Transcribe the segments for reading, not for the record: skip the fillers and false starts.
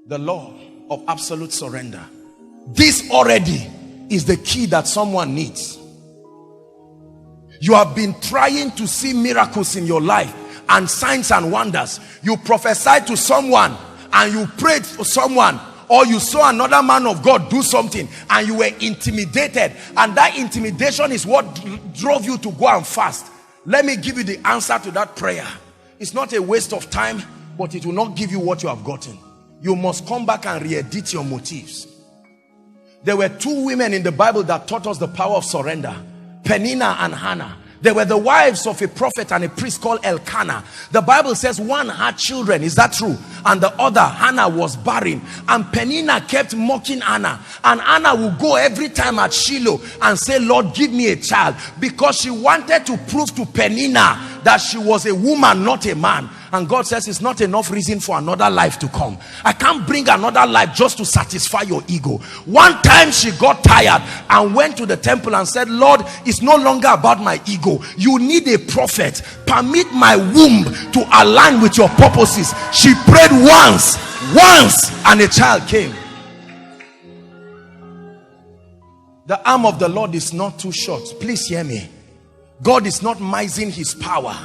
The law of absolute surrender. This already is the key that someone needs. You have been trying to see miracles in your life and signs and wonders. You prophesied to someone and you prayed for someone, or you saw another man of God do something and you were intimidated, and that intimidation is what drove you to go and fast. Let me give you the answer to that prayer. It's not a waste of time, but it will not give you what you have gotten. You must come back and re-edit your motives. There were two women in the Bible that taught us the power of surrender. Peninnah and Hannah. They were the wives of a prophet and a priest called Elkanah. The Bible says one had children. Is that true? And the other, Hannah, was barren. And Peninnah kept mocking Hannah. And Hannah would go every time at Shiloh and say, Lord, give me a child. Because she wanted to prove to Peninnah that she was a woman, not a man. And God says it's not enough reason for another life to come. I can't bring another life just to satisfy your ego. One time she got tired and went to the temple and said, Lord, it's no longer about my ego. You need a prophet. Permit my womb to align with your purposes. She prayed once, and a child came. The arm of the Lord is not too short. Please hear me. God is not mising his power,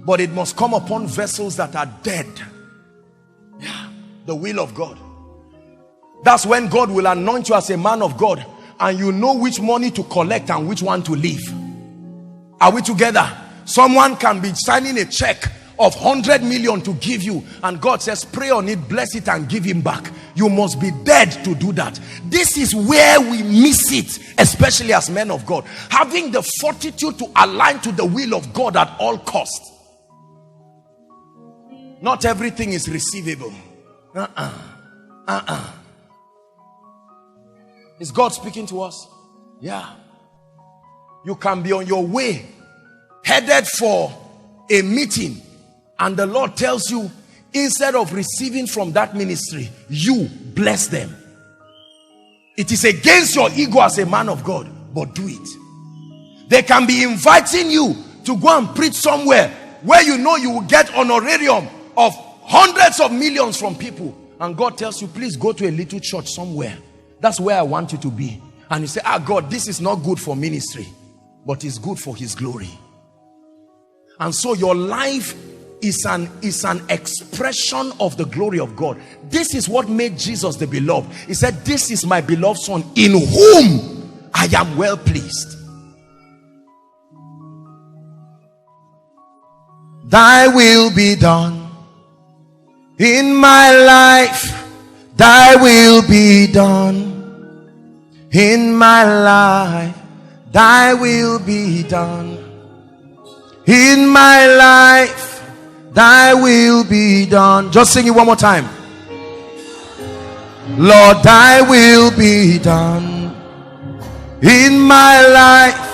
but it must come upon vessels that are dead. Yeah, the will of God. That's when God will anoint you as a man of God, and you know which money to collect and which one to leave. Are we together? Someone can be signing a check of 100 million to give you, and God says pray on it, bless it, and give him back. You must be dead to do that. This is where we miss it, especially as men of God. Having the fortitude to align to the will of God at all costs. Not everything is receivable. Is God speaking to us? Yeah. You can be on your way, headed for a meeting, and the Lord tells you, instead of receiving from that ministry, you bless them. It is against your ego as a man of God, but do it. They can be inviting you to go and preach somewhere where you know you will get honorarium of hundreds of millions from people, and God tells you, please go to a little church somewhere. That's where I want you to be. And you say, God, this is not good for ministry, but it's good for his glory. And so your life is an expression of the glory of God. This is what made Jesus the beloved. He said, this is my beloved son in whom I am well pleased. Thy will be done in my life. Thy will be done in my life. Thy will be done in my life. Thy will be done. Just sing it one more time. Lord, thy will be done in my life.